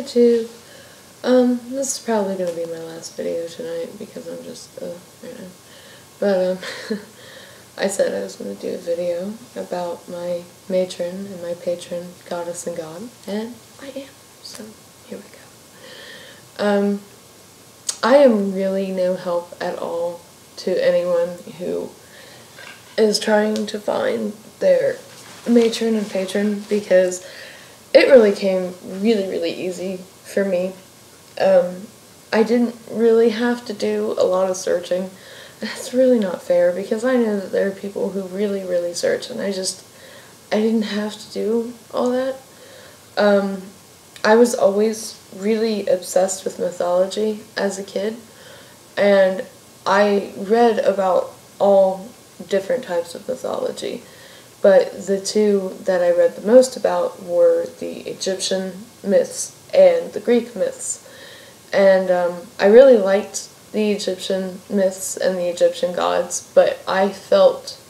YouTube. This is probably going to be my last video tonight because I'm just, right now. But, I said I was going to do a video about my matron and my patron goddess and god, and I am. So, here we go. I am really no help at all to anyone who is trying to find their matron and patron, because it really came really easy for me. I didn't really have to do a lot of searching. That's really not fair, because I know that there are people who really search, and I didn't have to do all that. I was always really obsessed with mythology as a kid, and I read about all different types of mythology, but the two that I read the most about were the Egyptian myths and the Greek myths. And I really liked the Egyptian myths and the Egyptian gods, but I felt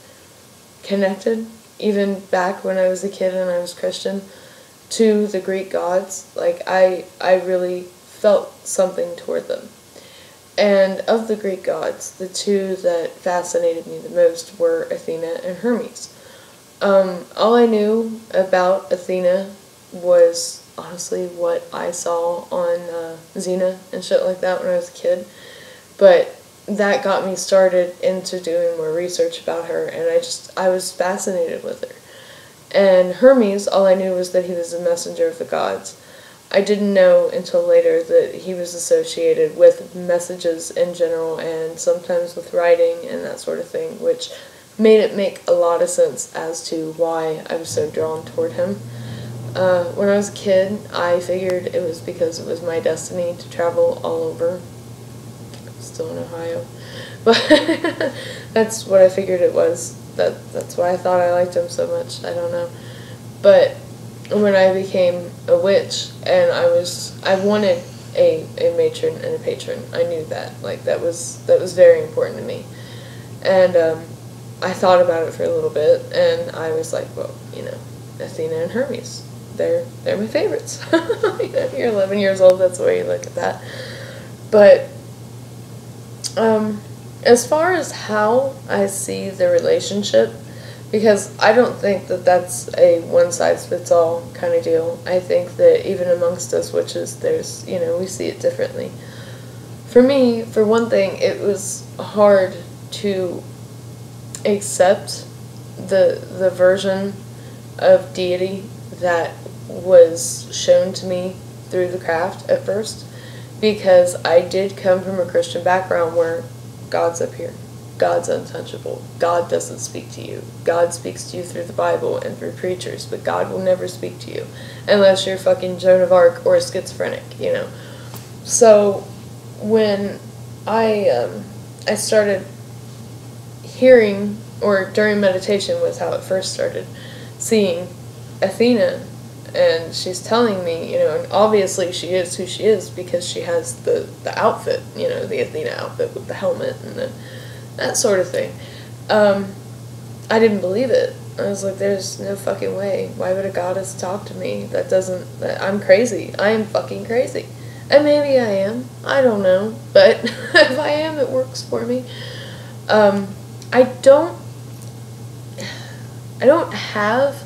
connected, even back when I was a kid and I was Christian, to the Greek gods. Like, I really felt something toward them. And of the Greek gods, the two that fascinated me the most were Athena and Hermes. All I knew about Athena was honestly what I saw on Xena and shit like that when I was a kid, but that got me started into doing more research about her, and I was fascinated with her. And Hermes, all I knew was that he was a messenger of the gods. I didn't know until later that he was associated with messages in general, and sometimes with writing and that sort of thing, which made it make a lot of sense as to why I was so drawn toward him. When I was a kid, I figured it was because it was my destiny to travel all over. Still in Ohio. But that's what I figured it was. That's why I thought I liked him so much. I don't know. But when I became a witch, and I wanted a matron and a patron. I knew that. Like, that was very important to me. And I thought about it for a little bit, and I was like, well, you know, Athena and Hermes. They're my favorites. You know, you're 11 years old, that's the way you look at that. But as far as how I see the relationship, because I don't think that that's a one-size-fits-all kind of deal. I think that even amongst us witches, there's, you know, we see it differently. For me, for one thing, it was hard to accept the version of deity that was shown to me through the craft at first, because I did come from a Christian background where God's up here, God's untouchable, God doesn't speak to you, God speaks to you through the Bible and through preachers, but God will never speak to you unless you're fucking Joan of Arc or a schizophrenic, you know. So when I started hearing, or during meditation was how it first started, seeing Athena, and she's telling me, you know, and obviously she is who she is because she has the outfit, you know, the Athena outfit with the helmet and that sort of thing. I didn't believe it. I was like, there's no fucking way. Why would a goddess talk to me? I'm crazy. I am fucking crazy. And maybe I am. I don't know. But if I am, it works for me. I don't have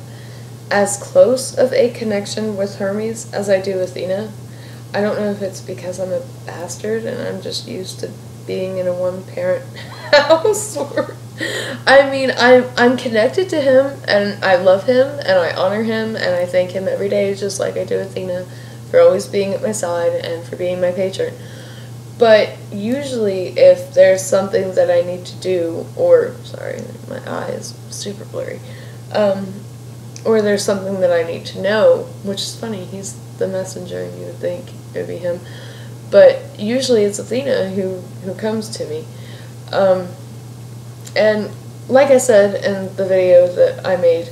as close of a connection with Hermes as I do Athena. I don't know if it's because I'm a bastard and I'm just used to being in a one-parent house, or I mean, I'm connected to him, and I love him, and I honor him, and I thank him every day, just like I do Athena, for always being at my side and for being my patron. But usually if there's something that I need to do, or, sorry, my eye is super blurry, or there's something that I need to know, which is funny, he's the messenger, and you would think it would be him, but usually it's Athena who comes to me. And like I said in the video that I made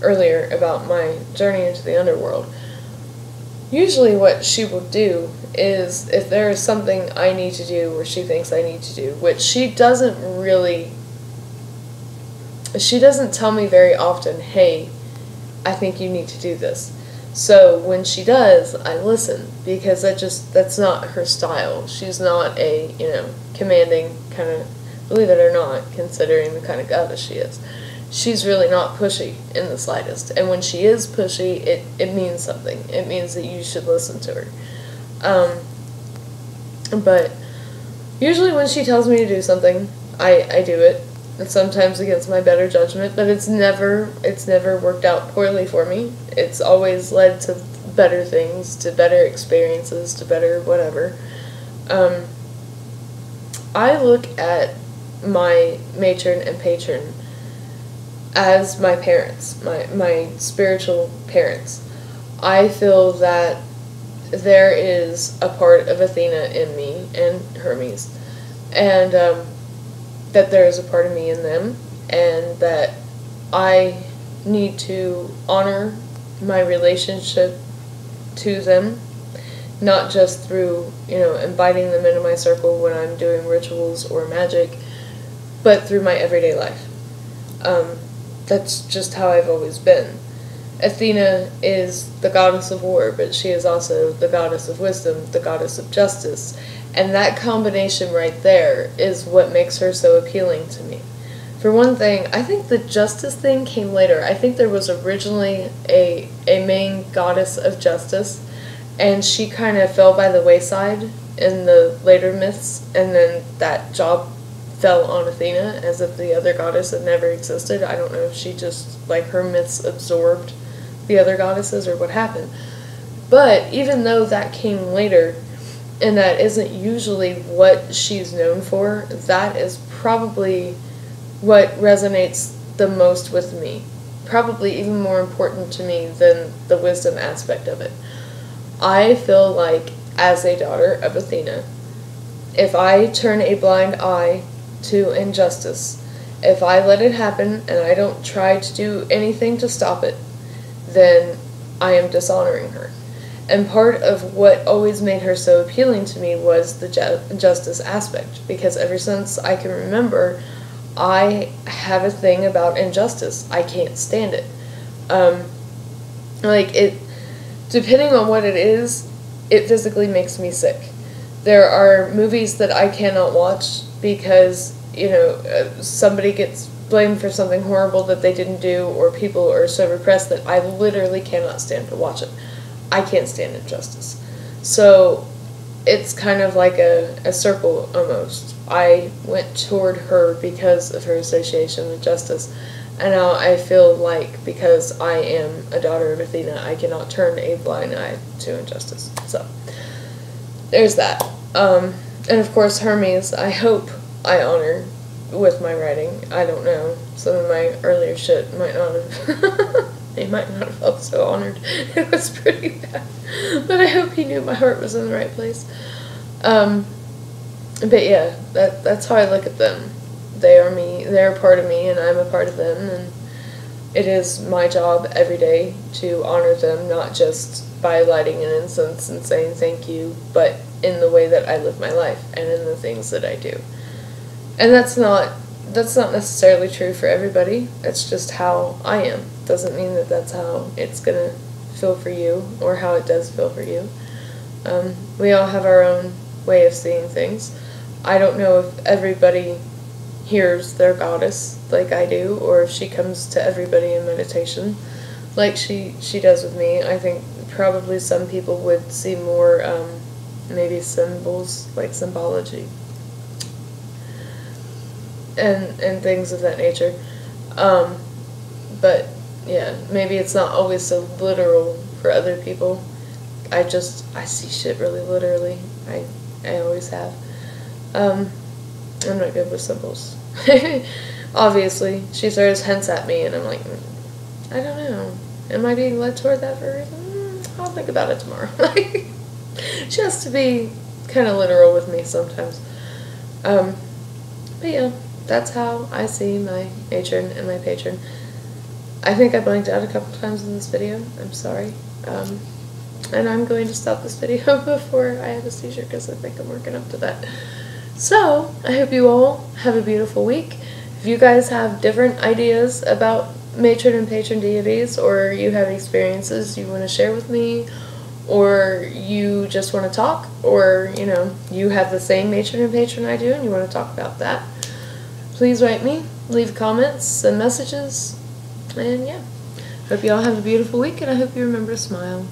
earlier about my journey into the underworld, usually what she will do is, if there is something I need to do, or she thinks I need to do, which she doesn't tell me very often, hey, I think you need to do this. So when she does, I listen, because that's not her style. She's not a, commanding kind of, believe it or not, considering the kind of goddess she is. She's really not pushy in the slightest. And when she is pushy, it means something. It means that you should listen to her. But usually when she tells me to do something, I do it. And sometimes against my better judgment, but it's never worked out poorly for me. It's always led to better things, to better experiences, to better whatever. I look at my matron and patron as my parents, my spiritual parents. I feel that there is a part of Athena in me and Hermes, and that there is a part of me in them, and that I need to honor my relationship to them, not just through, inviting them into my circle when I'm doing rituals or magic, but through my everyday life. That's just how I've always been. Athena is the goddess of war, but she is also the goddess of wisdom, the goddess of justice, and that combination right there is what makes her so appealing to me. For one thing, I think the justice thing came later. I think there was originally a main goddess of justice, and she kind of fell by the wayside in the later myths, and then that job fell on Athena as if the other goddess had never existed. I don't know if she just, her myths absorbed the other goddesses or what happened. But even though that came later, and that isn't usually what she's known for, that is probably what resonates the most with me. Probably even more important to me than the wisdom aspect of it. I feel like, as a daughter of Athena, if I turn a blind eye to injustice, if I let it happen and I don't try to do anything to stop it, then I am dishonoring her. And part of what always made her so appealing to me was the justice aspect, because ever since I can remember, I have a thing about injustice. I can't stand it. Depending on what it is, it physically makes me sick. There are movies that I cannot watch because, somebody gets blamed for something horrible that they didn't do, or people are so repressed that I literally cannot stand to watch it. I can't stand injustice. So it's kind of like a circle almost. I went toward her because of her association with justice, and now I feel like because I am a daughter of Athena, I cannot turn a blind eye to injustice. So there's that. And of course Hermes, I hope I honor with my writing. I don't know. Some of my earlier shit might not have they might not have felt so honored. It was pretty bad. But I hope he knew my heart was in the right place. But yeah, that's how I look at them. They are me, they're a part of me, and I'm a part of them, and it is my job every day to honor them, not just by lighting an incense and saying thank you, but in the way that I live my life, and in the things that I do. And that's not necessarily true for everybody. It's just how I am. Doesn't mean that that's how it's gonna feel for you, or how it does feel for you. We all have our own way of seeing things. I don't know if everybody hears their goddess like I do, or if she comes to everybody in meditation like she does with me. I think probably some people would see more maybe symbols, like symbology, and things of that nature. But yeah, maybe it's not always so literal for other people. I see shit really literally. I always have. I'm not good with symbols. Obviously, she throws hints at me, and I'm like, I don't know. Am I being led toward that for a reason? I'll think about it tomorrow. She has to be kind of literal with me sometimes. But yeah, that's how I see my matron and my patron. I think I blanked out a couple times in this video. I'm sorry. And I'm going to stop this video before I have a seizure, because I think I'm working up to that. So, I hope you all have a beautiful week. If you guys have different ideas about matron and patron deities, or you have experiences you want to share with me, or you just want to talk, or, you know, you have the same matron and patron I do and you want to talk about that, please write me, leave comments, send messages, and yeah. Hope you all have a beautiful week, and I hope you remember to smile.